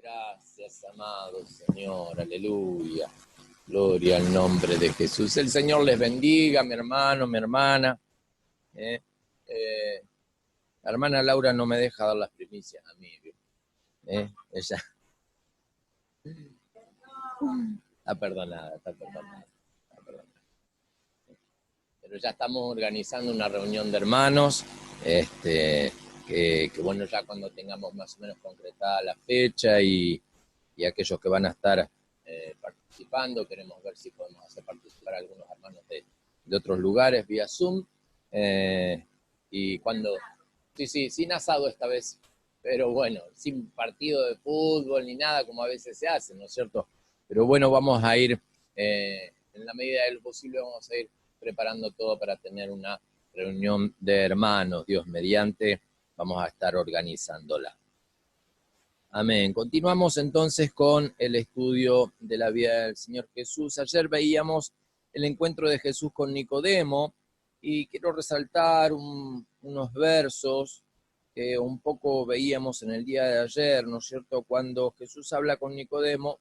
Gracias, amado Señor, aleluya. Gloria al nombre de Jesús. El Señor les bendiga, mi hermano, mi hermana. La hermana Laura no me deja dar las primicias a mí. Ella está perdonada, está perdonada. Pero ya estamos organizando una reunión de hermanos, que bueno, ya cuando tengamos más o menos concretada la fecha y aquellos que van a estar participando, queremos ver si podemos hacer participar a algunos hermanos de otros lugares vía Zoom. Y cuando, sí, sin asado esta vez, pero bueno, sin partido de fútbol ni nada como a veces se hace, ¿no es cierto? Pero bueno, vamos a ir, en la medida de lo posible, vamos a ir preparando todo para tener una reunión de hermanos. Dios mediante, vamos a estar organizándola. Amén. Continuamos entonces con el estudio de la vida del Señor Jesús. Ayer veíamos el encuentro de Jesús con Nicodemo y quiero resaltar unos versos que un poco veíamos en el día de ayer, ¿no es cierto? Cuando Jesús habla con Nicodemo,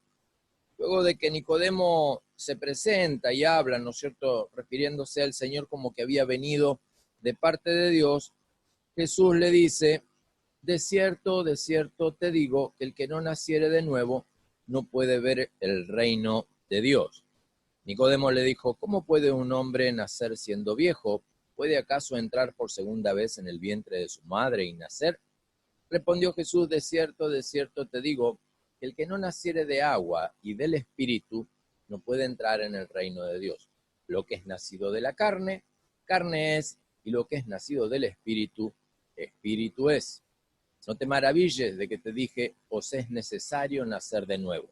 luego de que Nicodemo se presenta y habla, ¿no es cierto?, refiriéndose al Señor como que había venido de parte de Dios, Jesús le dice: de cierto te digo, que el que no naciere de nuevo no puede ver el reino de Dios. Nicodemo le dijo: ¿cómo puede un hombre nacer siendo viejo? ¿Puede acaso entrar por segunda vez en el vientre de su madre y nacer? Respondió Jesús: de cierto te digo, que el que no naciere de agua y del Espíritu no puede entrar en el reino de Dios. Lo que es nacido de la carne, carne es, y lo que es nacido del Espíritu, Espíritu es. No te maravilles de que te dije: os es necesario nacer de nuevo.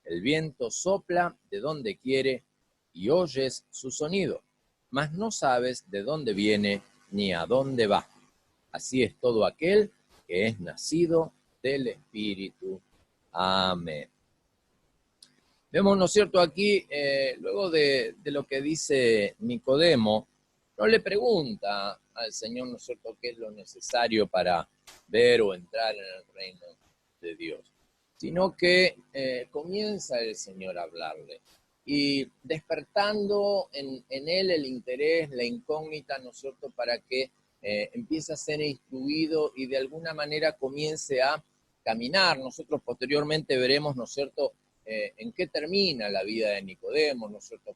El viento sopla de donde quiere y oyes su sonido, mas no sabes de dónde viene ni a dónde va. Así es todo aquel que es nacido del Espíritu. Amén. Vemos, ¿no es cierto?, aquí, luego de lo que dice Nicodemo, no le pregunta al Señor, ¿no es cierto?, qué es lo necesario para ver o entrar en el reino de Dios, sino que comienza el Señor a hablarle y despertando en él el interés, la incógnita, ¿no es cierto?, para que empiece a ser instruido y de alguna manera comience a caminar. Nosotros posteriormente veremos, ¿no es cierto?, en qué termina la vida de Nicodemo, ¿no es cierto?,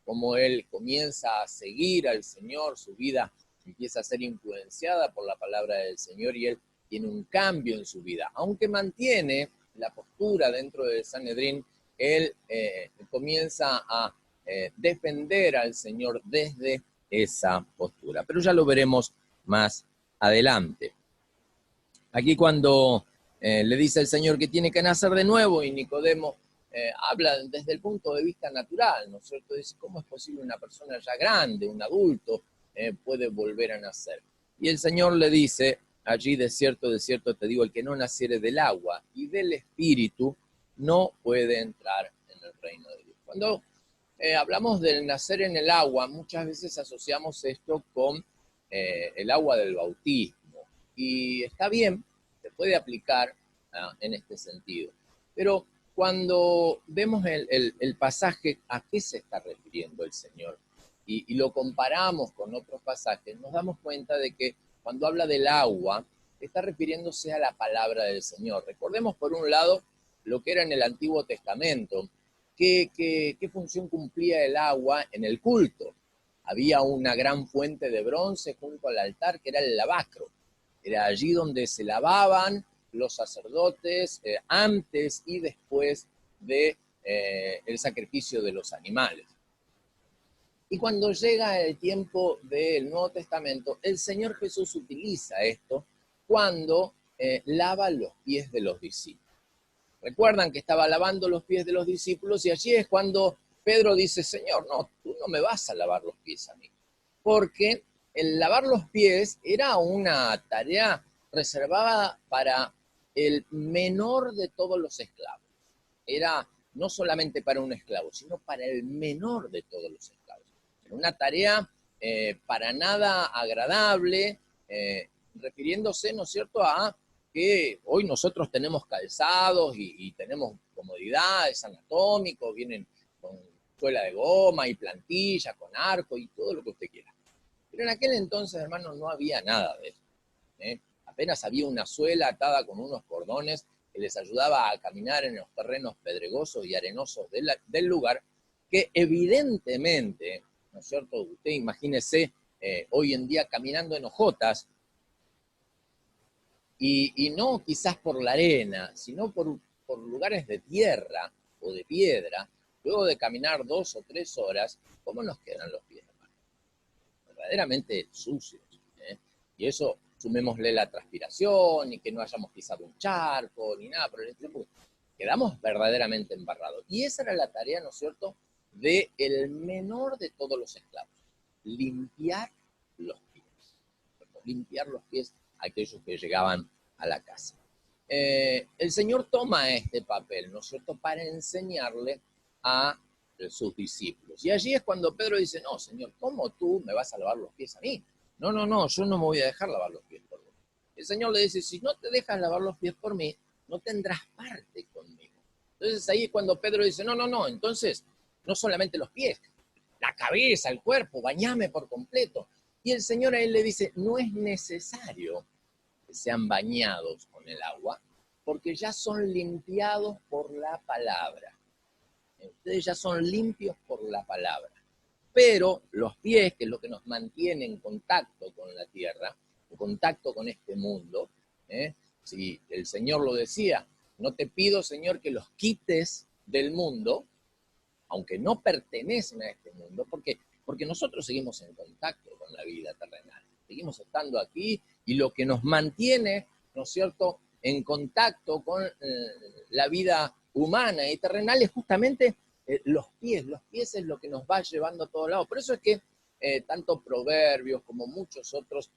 cómo él comienza a seguir al Señor, su vida empieza a ser influenciada por la palabra del Señor y él tiene un cambio en su vida. Aunque mantiene la postura dentro del Sanedrín, él comienza a defender al Señor desde esa postura. Pero ya lo veremos más adelante. Aquí cuando le dice el Señor que tiene que nacer de nuevo y Nicodemo habla desde el punto de vista natural, ¿no es cierto? Dice: ¿cómo es posible una persona ya grande, un adulto, puede volver a nacer? Y el Señor le dice allí: de cierto te digo, el que no naciere del agua y del Espíritu no puede entrar en el reino de Dios. Cuando hablamos del nacer en el agua, muchas veces asociamos esto con el agua del bautismo. Y está bien, se puede aplicar en este sentido. Pero cuando vemos el pasaje, ¿a qué se está refiriendo el Señor? Y lo comparamos con otros pasajes, nos damos cuenta de que cuando habla del agua, está refiriéndose a la palabra del Señor. Recordemos por un lado lo que era en el Antiguo Testamento, qué función cumplía el agua en el culto. Había una gran fuente de bronce junto al altar que era el lavacro. Era allí donde se lavaban los sacerdotes antes y después de el sacrificio de los animales. Y cuando llega el tiempo del Nuevo Testamento, el Señor Jesús utiliza esto cuando lava los pies de los discípulos. Recuerdan que estaba lavando los pies de los discípulos y allí es cuando Pedro dice: Señor, no, tú no me vas a lavar los pies a mí. Porque el lavar los pies era una tarea reservada para el menor de todos los esclavos. Era no solamente para un esclavo, sino para el menor de todos los esclavos. Era una tarea para nada agradable, refiriéndose, ¿no es cierto?, a que hoy nosotros tenemos calzados y tenemos comodidades anatómicos, vienen con suela de goma y plantilla, con arco y todo lo que usted quiera. Pero en aquel entonces, hermanos, no había nada de eso. Apenas había una suela atada con unos cordones que les ayudaba a caminar en los terrenos pedregosos y arenosos del lugar, que evidentemente, ¿no es cierto? Usted imagínese hoy en día caminando en hojotas, y no quizás por la arena, sino por lugares de tierra o de piedra, luego de caminar 2 o 3 horas, ¿cómo nos quedan los pies, hermano? Verdaderamente sucios. Y eso, sumémosle la transpiración y que no hayamos pisado un charco ni nada por el estilo, porque quedamos verdaderamente embarrados. Y esa era la tarea, ¿no es cierto?, del menor de todos los esclavos, limpiar los pies. Limpiar los pies a aquellos que llegaban a la casa. El Señor toma este papel, ¿no es cierto?, para enseñarle a sus discípulos. Y allí es cuando Pedro dice, no, Señor, ¿cómo tú me vas a lavar los pies a mí? No, yo no me voy a dejar lavar los pies por vos. El Señor le dice, si no te dejas lavar los pies por mí, no tendrás parte conmigo. Entonces ahí es cuando Pedro dice, no, entonces, no solamente los pies, la cabeza, el cuerpo, bañame por completo. Y el Señor a él le dice, no es necesario que sean bañados con el agua, porque ya son limpiados por la palabra. Ustedes ya son limpios por la palabra. Pero los pies, que es lo que nos mantiene en contacto con la tierra, en contacto con este mundo, si el Señor lo decía, no te pido, Señor, que los quites del mundo, aunque no pertenecen a este mundo, porque nosotros seguimos en contacto con la vida terrenal, seguimos estando aquí, y lo que nos mantiene, ¿no es cierto?, en contacto con la vida humana y terrenal es justamente los pies es lo que nos va llevando a todos lados. Por eso es que tanto Proverbios como muchos otros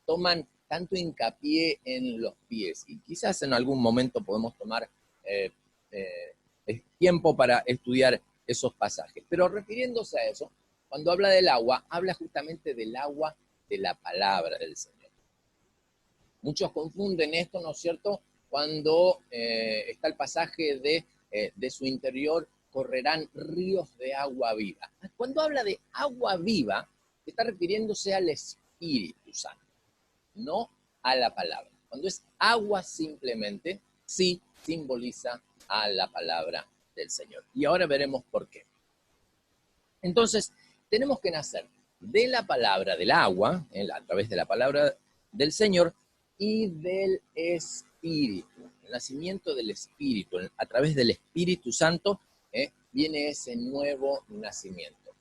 toman tanto hincapié en los pies, y quizás en algún momento podemos tomar tiempo para estudiar esos pasajes. Pero refiriéndose a eso, cuando habla del agua, habla justamente del agua de la palabra del Señor. Muchos confunden esto, ¿no es cierto?, cuando está el pasaje de su interior correrán ríos de agua viva. Cuando habla de agua viva, está refiriéndose al Espíritu Santo, no a la palabra. Cuando es agua simplemente, sí simboliza a la palabra del Señor. Y ahora veremos por qué. Entonces, tenemos que nacer de la palabra del agua, a través de la palabra del Señor, y del Espíritu. El nacimiento del Espíritu, a través del Espíritu Santo, viene ese nuevo nacimiento.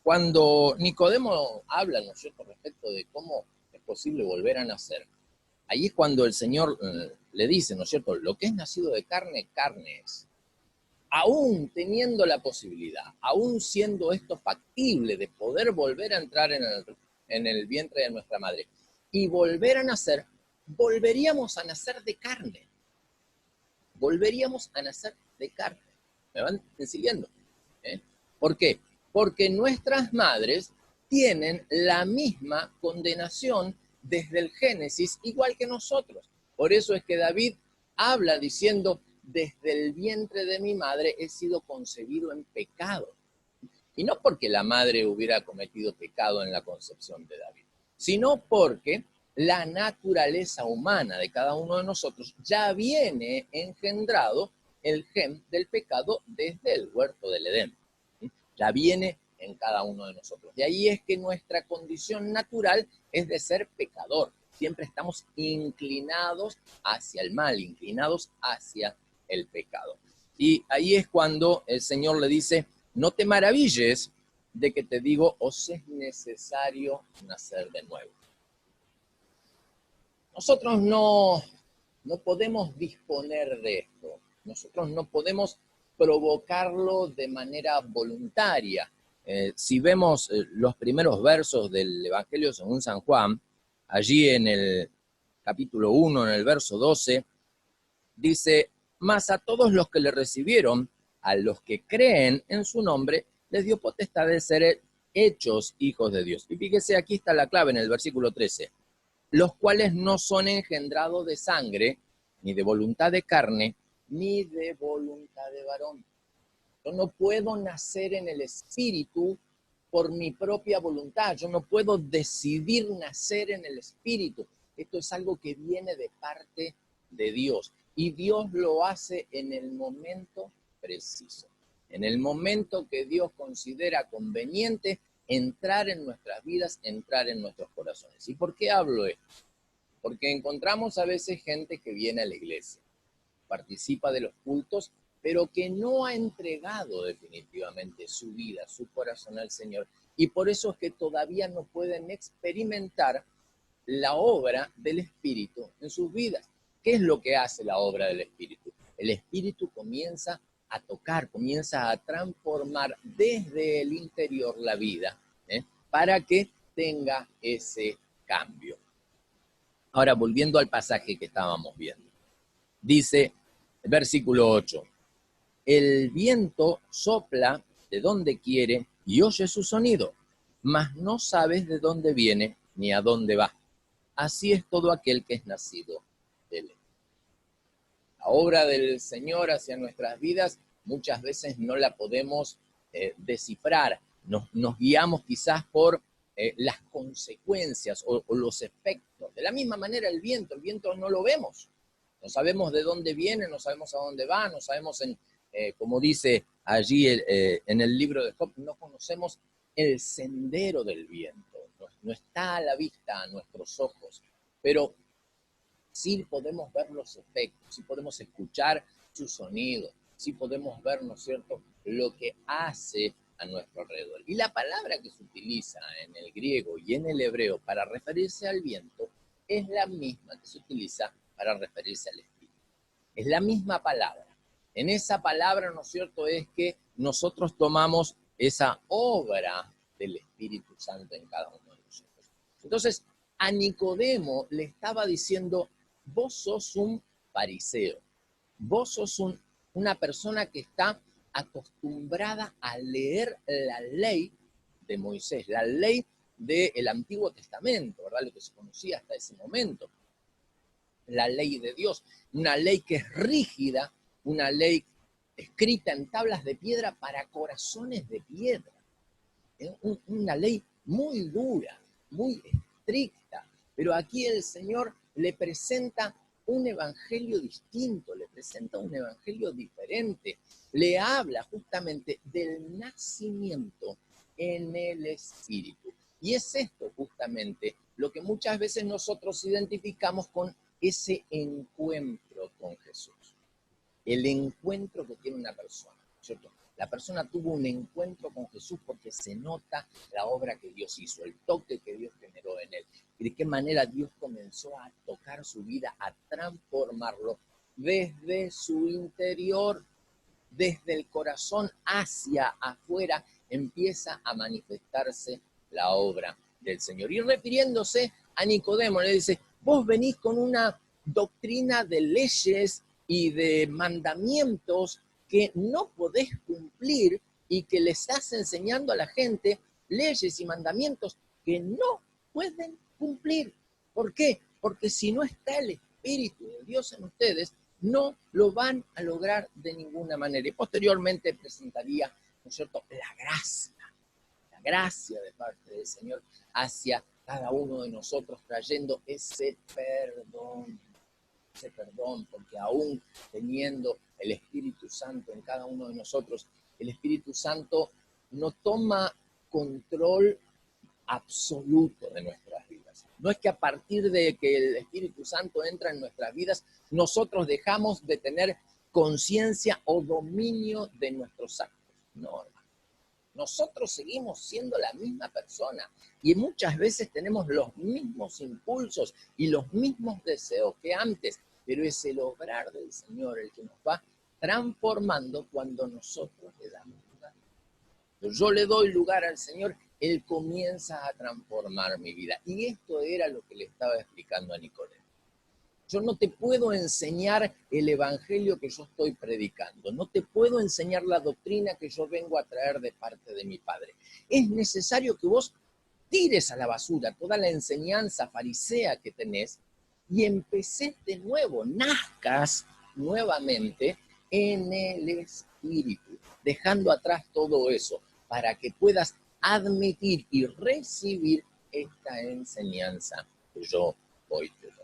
Cuando Nicodemo habla, ¿no es cierto?, respecto de cómo es posible volver a nacer, ahí es cuando el Señor le dice, ¿no es cierto?, lo que es nacido de carne, carne es. Aún teniendo la posibilidad, aún siendo esto factible de poder volver a entrar en el vientre de nuestra madre y volver a nacer, volveríamos a nacer de carne. Volveríamos a nacer de carne. ¿Me van siguiendo? ¿Por qué? Porque nuestras madres tienen la misma condenación desde el Génesis, igual que nosotros. Por eso es que David habla diciendo, desde el vientre de mi madre he sido concebido en pecado. Y no porque la madre hubiera cometido pecado en la concepción de David, sino porque la naturaleza humana de cada uno de nosotros ya viene engendrado el gen del pecado desde el huerto del Edén. Ya viene en cada uno de nosotros. De ahí es que nuestra condición natural es de ser pecador. Siempre estamos inclinados hacia el mal, inclinados hacia el pecado. Y ahí es cuando el Señor le dice, no te maravilles de que te digo, os es necesario nacer de nuevo. Nosotros no podemos disponer de esto. Nosotros no podemos provocarlo de manera voluntaria. Si vemos los primeros versos del Evangelio según San Juan, allí en el capítulo 1, en el verso 12, dice, mas a todos los que le recibieron, a los que creen en su nombre, les dio potestad de ser hechos hijos de Dios. Y fíjese, aquí está la clave en el versículo 13. los cuales no son engendrados de sangre, ni de voluntad de carne, ni de voluntad de varón. Yo no puedo nacer en el Espíritu por mi propia voluntad. Yo no puedo decidir nacer en el Espíritu. Esto es algo que viene de parte de Dios. Y Dios lo hace en el momento preciso. En el momento que Dios considera conveniente entrar en nuestras vidas, entrar en nuestros corazones. ¿Y por qué hablo esto? Porque encontramos a veces gente que viene a la iglesia, participa de los cultos, pero que no ha entregado definitivamente su vida, su corazón al Señor. Y por eso es que todavía no pueden experimentar la obra del Espíritu en sus vidas. ¿Qué es lo que hace la obra del Espíritu? El Espíritu comienza a tocar, comienza a transformar desde el interior la vida, para que tenga ese cambio. Ahora, volviendo al pasaje que estábamos viendo. Dice, versículo 8, el viento sopla de donde quiere y oye su sonido, mas no sabes de dónde viene ni a dónde va. Así es todo aquel que es nacido de él. La obra del Señor hacia nuestras vidas muchas veces no la podemos descifrar. Nos guiamos quizás por las consecuencias o los efectos. De la misma manera el viento no lo vemos. No sabemos de dónde viene, no sabemos a dónde va, no sabemos, como dice allí en el libro de Job, no conocemos el sendero del viento. No está a la vista a nuestros ojos, pero sí podemos ver los efectos, sí podemos escuchar su sonido, sí podemos ver, ¿no es cierto?, lo que hace a nuestro alrededor. Y la palabra que se utiliza en el griego y en el hebreo para referirse al viento es la misma que se utiliza para referirse al Espíritu. Es la misma palabra. En esa palabra, ¿no es cierto?, es que nosotros tomamos esa obra del Espíritu Santo en cada uno de nosotros. Entonces, a Nicodemo le estaba diciendo, vos sos un fariseo, vos sos una persona que está acostumbrada a leer la ley de Moisés, la ley del Antiguo Testamento, ¿verdad? Lo que se conocía hasta ese momento. La ley de Dios, una ley que es rígida, una ley escrita en tablas de piedra para corazones de piedra. Una ley muy dura, muy estricta, pero aquí el Señor le presenta un evangelio distinto, le presenta un evangelio diferente, le habla justamente del nacimiento en el Espíritu. Y es esto justamente lo que muchas veces nosotros identificamos con ese encuentro con Jesús. El encuentro que tiene una persona, ¿cierto? La persona tuvo un encuentro con Jesús porque se nota la obra que Dios hizo, el toque que Dios generó en él. Y de qué manera Dios comenzó a tocar su vida, a transformarlo desde su interior, desde el corazón hacia afuera, empieza a manifestarse la obra del Señor. Y refiriéndose a Nicodemo, le dice, vos venís con una doctrina de leyes y de mandamientos que no podés cumplir y que le estás enseñando a la gente leyes y mandamientos que no pueden cumplir. ¿Por qué? Porque si no está el Espíritu de Dios en ustedes, no lo van a lograr de ninguna manera. Y posteriormente presentaría, ¿no es cierto?, la gracia de parte del Señor hacia cada uno de nosotros, trayendo ese perdón, porque aún teniendo el Espíritu Santo en cada uno de nosotros, el Espíritu Santo no toma control absoluto de nuestras vidas. No es que a partir de que el Espíritu Santo entra en nuestras vidas, nosotros dejamos de tener conciencia o dominio de nuestros actos. No, hermano. Nosotros seguimos siendo la misma persona y muchas veces tenemos los mismos impulsos y los mismos deseos que antes, pero es el obrar del Señor el que nos va transformando cuando nosotros le damos lugar. Yo le doy lugar al Señor, Él comienza a transformar mi vida. Y esto era lo que le estaba explicando a Nicodemo. Yo no te puedo enseñar el evangelio que yo estoy predicando. No te puedo enseñar la doctrina que yo vengo a traer de parte de mi Padre. Es necesario que vos tires a la basura toda la enseñanza farisea que tenés y empeces de nuevo, nazcas nuevamente en el Espíritu, dejando atrás todo eso, para que puedas admitir y recibir esta enseñanza que yo hoy te doy.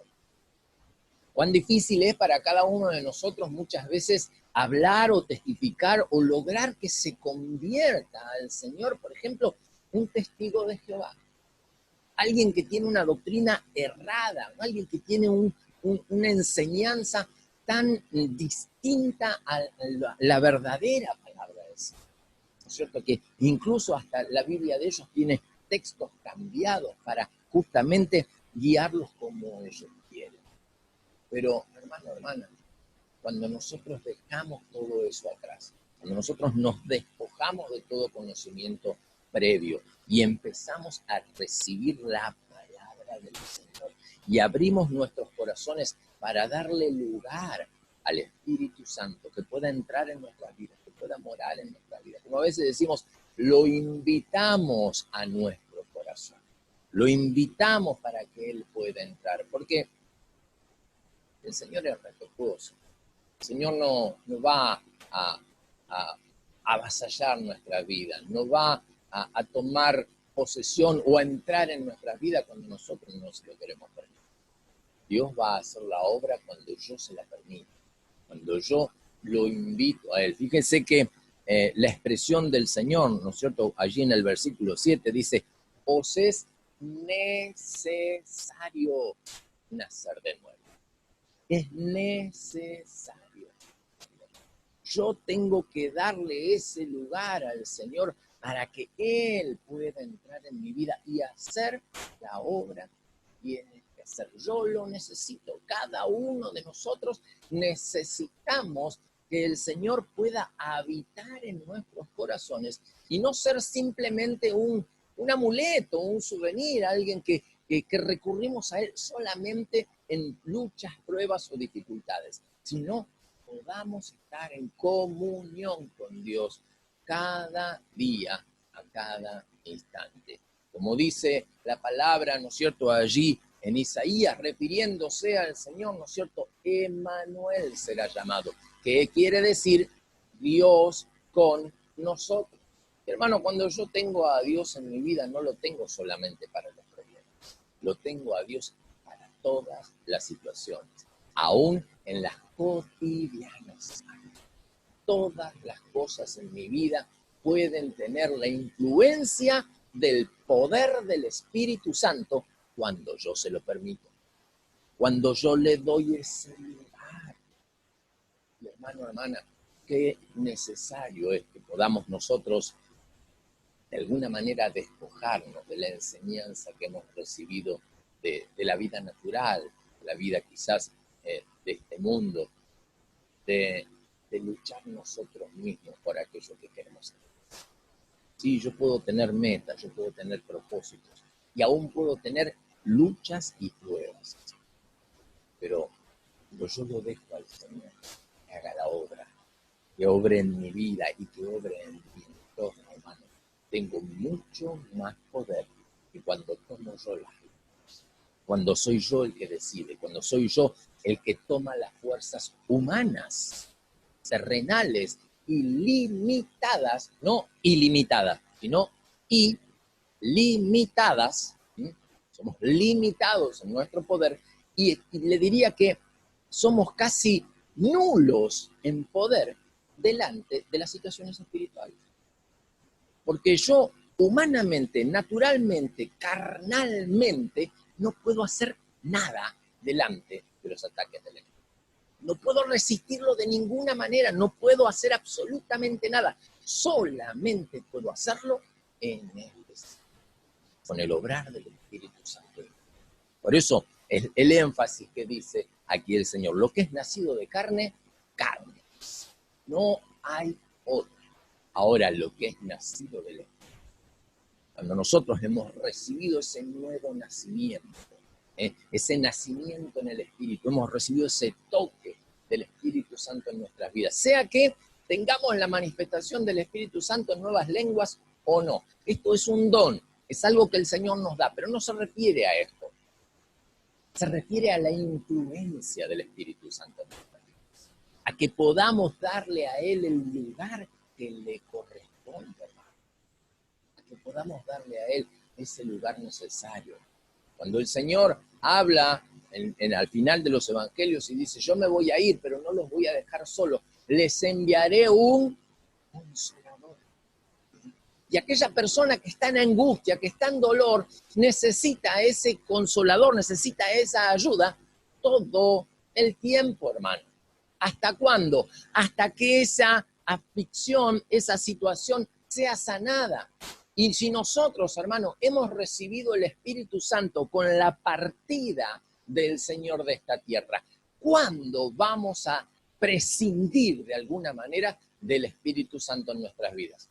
Cuán difícil es para cada uno de nosotros muchas veces hablar o testificar o lograr que se convierta al Señor, por ejemplo, un testigo de Jehová. Alguien que tiene una doctrina errada, alguien que tiene una enseñanza tan distinta a la verdadera palabra de Dios. ¿No es cierto? Que incluso hasta la Biblia de ellos tiene textos cambiados para justamente guiarlos como ellos quieren. Pero, hermano, hermana, cuando nosotros dejamos todo eso atrás, cuando nosotros nos despojamos de todo conocimiento previo y empezamos a recibir la palabra del Señor y abrimos nuestros corazones para darle lugar al Espíritu Santo que pueda entrar en nuestras vidas, que pueda morar en nuestras vidas. Como a veces decimos, lo invitamos a nuestro corazón, lo invitamos para que Él pueda entrar, porque el Señor es respetuoso. El Señor no va a avasallar nuestra vida, no va a tomar posesión o a entrar en nuestras vidas cuando nosotros no se lo queremos permitir. Dios va a hacer la obra cuando yo se la permita, cuando yo lo invito a Él. Fíjense que la expresión del Señor, ¿no es cierto? Allí en el versículo 7 dice, os es necesario nacer de nuevo. Es necesario. Yo tengo que darle ese lugar al Señor para que Él pueda entrar en mi vida y hacer la obra que tiene que hacer. Yo lo necesito. Cada uno de nosotros necesitamos que el Señor pueda habitar en nuestros corazones y no ser simplemente un amuleto, un souvenir, alguien que recurrimos a Él solamente en luchas, pruebas o dificultades, sino podamos estar en comunión con Dios cada día, a cada instante. Como dice la palabra, ¿no es cierto?, allí en Isaías, refiriéndose al Señor, ¿no es cierto?, Emmanuel será llamado, que quiere decir Dios con nosotros. Hermano, cuando yo tengo a Dios en mi vida, no lo tengo solamente para los problemas, lo tengo a Dios para todas las situaciones, aún en las cotidianas. Todas las cosas en mi vida pueden tener la influencia del poder del Espíritu Santo cuando yo se lo permito, cuando yo le doy ese lugar. Y hermano, hermana, qué necesario es que podamos nosotros de alguna manera despojarnos de la enseñanza que hemos recibido de la vida natural, de la vida quizás de este mundo, de luchar nosotros mismos por aquello que queremos hacer. Sí, yo puedo tener metas, yo puedo tener propósitos y aún puedo tener luchas y pruebas, pero yo lo dejo al Señor que haga la obra, que obre en mi vida y que obre en mi entorno, hermano. Tengo mucho más poder que cuando tomo yo las riendas, cuando soy yo el que decide, cuando soy yo el que toma las fuerzas humanas, terrenales y limitadas, no ilimitadas, sino ilimitadas. Somos limitados en nuestro poder y le diría que somos casi nulos en poder delante de las situaciones espirituales. Porque yo humanamente, naturalmente, carnalmente, no puedo hacer nada delante de los ataques del enemigo. No puedo resistirlo de ninguna manera, no puedo hacer absolutamente nada. Solamente puedo hacerlo en el Espíritu, con el obrar del Espíritu Santo. Por eso el énfasis que dice aquí el Señor, lo que es nacido de carne, carne. No hay otra. Ahora, lo que es nacido del Espíritu. Cuando nosotros hemos recibido ese nuevo nacimiento, ese nacimiento en el Espíritu, hemos recibido ese toque del Espíritu Santo en nuestras vidas, sea que tengamos la manifestación del Espíritu Santo en nuevas lenguas o no. Esto es un don, Es algo que el Señor nos da, pero no se refiere a esto. Se refiere a la influencia del Espíritu Santo en nuestras vidas. A que podamos darle a Él el lugar que le corresponde, hermano. A que podamos darle a Él ese lugar necesario. Cuando el Señor habla al final de los evangelios y dice, yo me voy a ir, pero no los voy a dejar solos, les enviaré un consolador. Y aquella persona que está en angustia, que está en dolor, necesita ese consolador, necesita esa ayuda todo el tiempo, hermano. ¿Hasta cuándo? Hasta que esa aflicción, esa situación sea sanada. Y si nosotros, hermano, hemos recibido el Espíritu Santo con la partida del Señor de esta tierra, ¿cuándo vamos a prescindir de alguna manera del Espíritu Santo en nuestras vidas?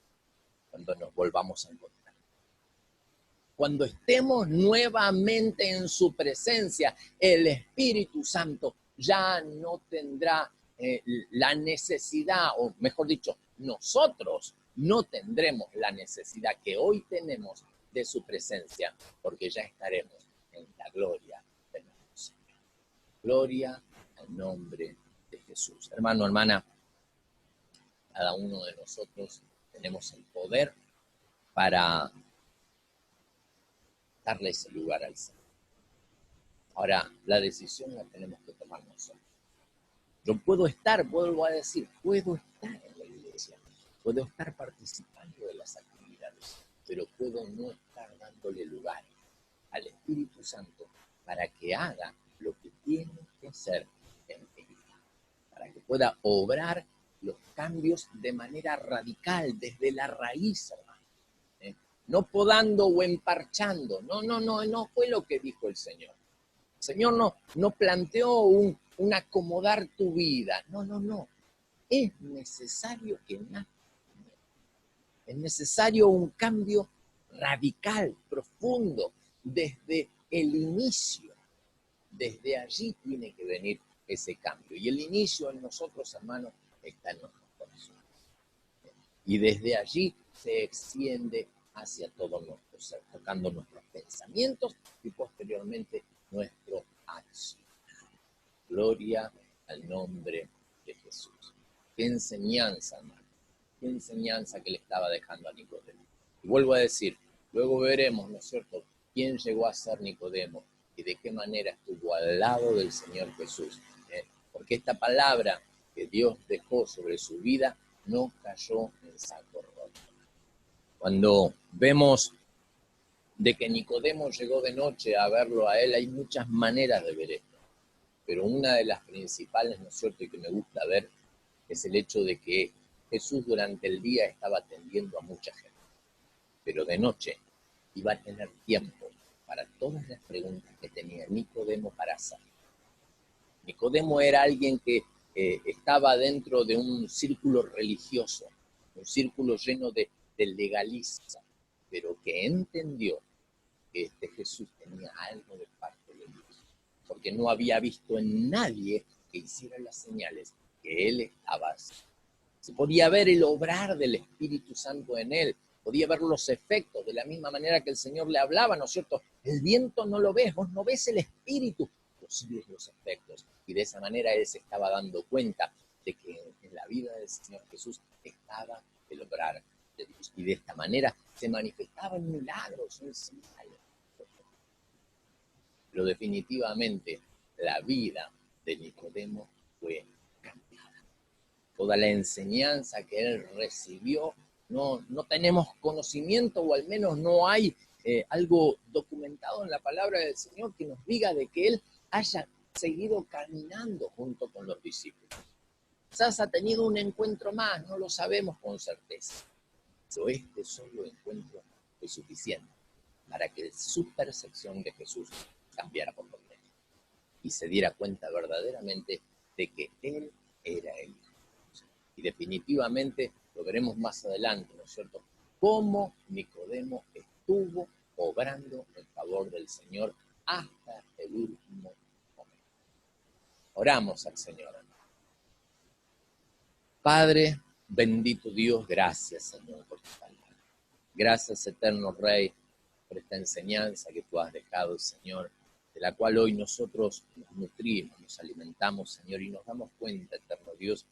Cuando nos volvamos a encontrar. Cuando estemos nuevamente en su presencia, el Espíritu Santo ya no tendrá la necesidad, o mejor dicho, nosotros no tendremos la necesidad que hoy tenemos de su presencia, porque ya estaremos en la gloria de nuestro Señor. Gloria al nombre de Jesús. Hermano, hermana, cada uno de nosotros tenemos el poder para darle ese lugar al Señor. Ahora, la decisión la tenemos que tomar nosotros. Yo puedo estar, vuelvo a decir, puedo estar en la iglesia, puedo estar participando de las actividades, pero puedo no estar dándole lugar al Espíritu Santo para que haga lo que tiene que hacer en mi vida, para que pueda obrar los cambios de manera radical, desde la raíz, hermano. No podando o emparchando. No fue lo que dijo el Señor. El Señor no planteó un acomodar tu vida. No. Es necesario que nazca. Es necesario un cambio radical, profundo, desde el inicio. Desde allí tiene que venir ese cambio. Y el inicio en nosotros, hermanos, está en nuestros corazones. Y desde allí se extiende hacia todo nuestro ser, tocando nuestros pensamientos y posteriormente nuestro acción. Gloria al nombre de Jesús. Qué enseñanza, hermano. Qué enseñanza que le estaba dejando a Nicodemo. Y vuelvo a decir, luego veremos, ¿no es cierto?, quién llegó a ser Nicodemo y de qué manera estuvo al lado del Señor Jesús. Porque esta palabra que Dios dejó sobre su vida no cayó en saco roto. Cuando vemos de que Nicodemo llegó de noche a verlo a él, hay muchas maneras de ver esto. Pero una de las principales, ¿no es cierto?, y que me gusta ver, es el hecho de que Jesús durante el día estaba atendiendo a mucha gente. Pero de noche iba a tener tiempo para todas las preguntas que tenía Nicodemo para hacer. Nicodemo era alguien que estaba dentro de un círculo religioso, un círculo lleno de legalistas, pero que entendió que este Jesús tenía algo de parte de Dios, porque no había visto en nadie que hiciera las señales que él estaba haciendo. Se podía ver el obrar del Espíritu Santo en él, podía ver los efectos, de la misma manera que el Señor le hablaba, ¿no es cierto? El viento no lo ves, vos no ves el Espíritu, pero sí ves los efectos. Y de esa manera él se estaba dando cuenta de que en la vida del Señor Jesús estaba el obrar de Dios. Y de esta manera se manifestaban milagros, en señales. Pero definitivamente la vida de Nicodemo fue cambiada. Toda la enseñanza que él recibió, no tenemos conocimiento, o al menos no hay algo documentado en la palabra del Señor que nos diga de que él haya seguido caminando junto con los discípulos. Quizás ha tenido un encuentro más, no lo sabemos con certeza. Pero este solo encuentro fue suficiente para que su percepción de Jesús cambiara por completo y se diera cuenta verdaderamente de que él era el Hijo. Y definitivamente lo veremos más adelante, ¿no es cierto?, cómo Nicodemo estuvo obrando en favor del Señor hasta el último momento. Oramos al Señor. Padre, bendito Dios, gracias, Señor, por tu palabra. Gracias, eterno Rey, por esta enseñanza que tú has dejado, Señor, de la cual hoy nosotros nos nutrimos, nos alimentamos, Señor, y nos damos cuenta, eterno Dios,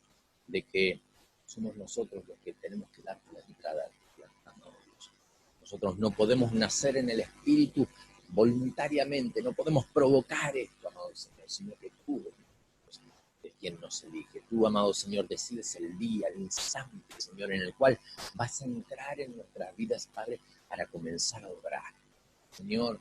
de que somos nosotros los que tenemos que dar la entrada al plan, amado Dios. Nosotros no podemos nacer en el Espíritu voluntariamente, no podemos provocar esto, amado Señor, sino que tú es quien nos elige. Tú, amado Señor, decides el día, el instante, Señor, en el cual vas a entrar en nuestras vidas, Padre, para comenzar a obrar. Señor,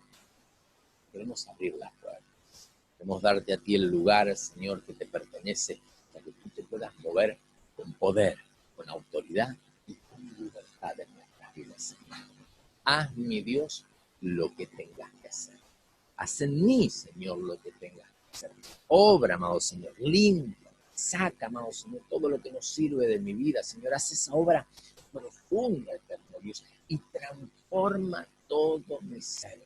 queremos abrir las puertas. Queremos darte a ti el lugar, Señor, que te pertenece, para que tú te puedas mover con poder, con autoridad y con libertad en nuestras vidas, Señor. Haz, mi Dios, lo que tengas que hacer. Haz en mí, Señor, lo que tengas que hacer. Obra, amado Señor, limpia, saca, amado Señor, todo lo que nos sirve de mi vida, Señor. Haz esa obra profunda, eterno Dios, y transforma todo mi ser.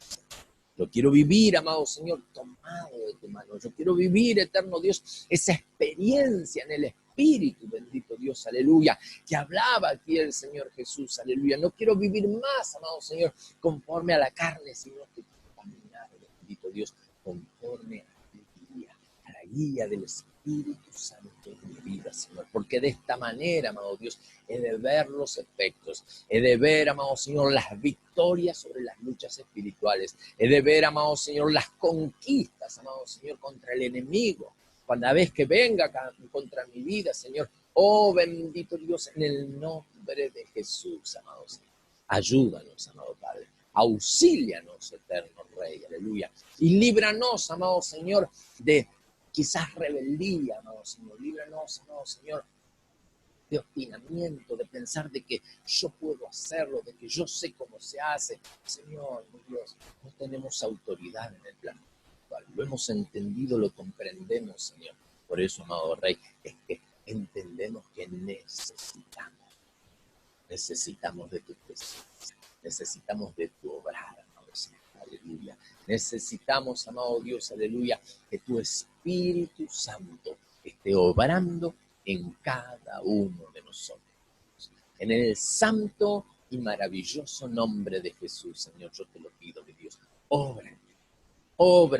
Yo quiero vivir, amado Señor, tomado de tu mano. Yo quiero vivir, eterno Dios, esa experiencia en el Espíritu, bendito Dios, aleluya, que hablaba aquí el Señor Jesús, aleluya. No quiero vivir más, amado Señor, conforme a la carne, sino que quiero caminar, bendito Dios, conforme a la guía del Espíritu Santo en mi vida, Señor. Porque de esta manera, amado Dios, he de ver los efectos, he de ver, amado Señor, las victorias sobre las luchas espirituales, he de ver, amado Señor, las conquistas, amado Señor, contra el enemigo. Cuando vez que venga contra mi vida, Señor, oh bendito Dios, en el nombre de Jesús, amado Señor. Ayúdanos, amado Padre. Auxílianos, eterno Rey, aleluya. Y líbranos, amado Señor, de quizás rebeldía, amado Señor. Líbranos, amado Señor, de obstinamiento, de pensar de que yo puedo hacerlo, de que yo sé cómo se hace. Señor, mi Dios, no tenemos autoridad en el plano espiritual. Lo hemos entendido, lo comprendemos, Señor. Por eso, amado Rey, es que entendemos que necesitamos de tu presencia, necesitamos de tu obrar, amado Señor, aleluya. Necesitamos, amado Dios, aleluya, que tu Espíritu Santo esté obrando en cada uno de nosotros. En el santo y maravilloso nombre de Jesús, Señor, yo te lo pido, mi Dios, obra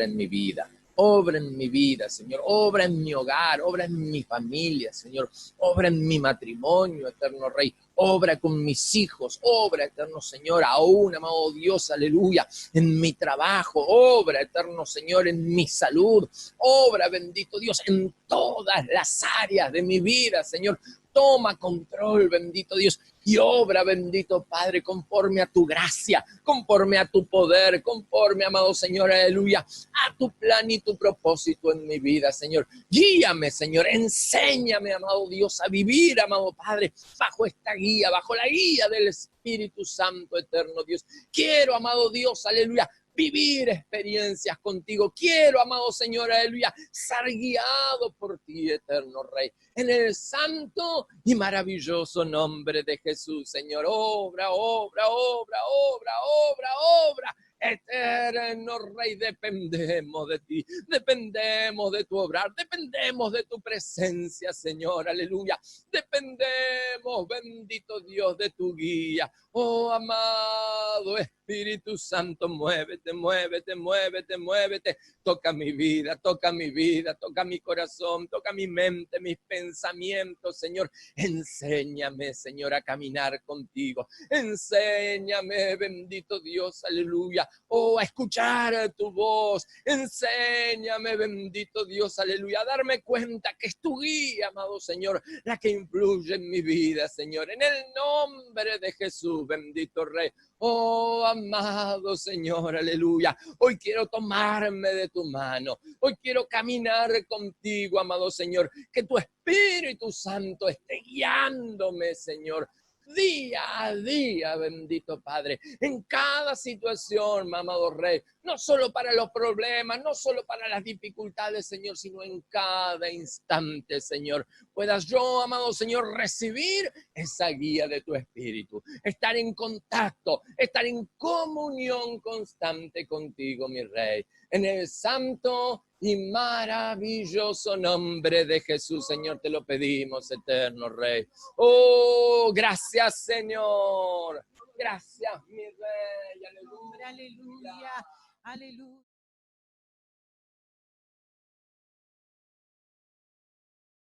en mi vida. Obra en mi vida, Señor. Obra en mi hogar, obra en mi familia, Señor. Obra en mi matrimonio, eterno Rey. Obra con mis hijos. Obra, eterno Señor, aún, amado Dios, aleluya, en mi trabajo. Obra, eterno Señor, en mi salud. Obra, bendito Dios, en todas las áreas de mi vida, Señor. Toma control, bendito Dios, y obra, bendito Padre, conforme a tu gracia, conforme a tu poder, conforme, amado Señor, aleluya, a tu plan y tu propósito en mi vida, Señor. Guíame, Señor, enséñame, amado Dios, a vivir, amado Padre, bajo esta guía, bajo la guía del Espíritu Santo, eterno Dios. Quiero, amado Dios, aleluya, vivir experiencias contigo. Quiero, amado Señor, aleluya, ser guiado por ti, eterno Rey. En el santo y maravilloso nombre de Jesús, Señor. Obra, obra, obra, obra, obra, obra. Eterno Rey, dependemos de ti, dependemos de tu obrar, dependemos de tu presencia, Señor, aleluya. Dependemos, bendito Dios, de tu guía. Oh, amado Espíritu Santo, muévete, muévete, muévete, muévete. Toca mi vida, toca mi vida, toca mi corazón, toca mi mente, mis pensamientos, Señor. Enséñame, Señor, a caminar contigo. Enséñame, bendito Dios, aleluya. Oh, a escuchar tu voz. Enséñame, bendito Dios, aleluya, a darme cuenta que es tu guía, amado Señor, la que influye en mi vida, Señor. En el nombre de Jesús, bendito Rey. Oh, amado Señor, aleluya. Hoy quiero tomarme de tu mano. Hoy quiero caminar contigo, amado Señor. Que tu Espíritu Santo esté guiándome, Señor. Día a día, bendito Padre, en cada situación, amado Rey, no solo para los problemas, no solo para las dificultades, Señor, sino en cada instante, Señor, puedas yo, amado Señor, recibir esa guía de tu Espíritu, estar en contacto, estar en comunión constante contigo, mi Rey, en el santo y maravilloso nombre de Jesús, Señor, te lo pedimos, eterno Rey. Oh, gracias, Señor. Gracias, mi rey. Aleluya. Aleluya, aleluya.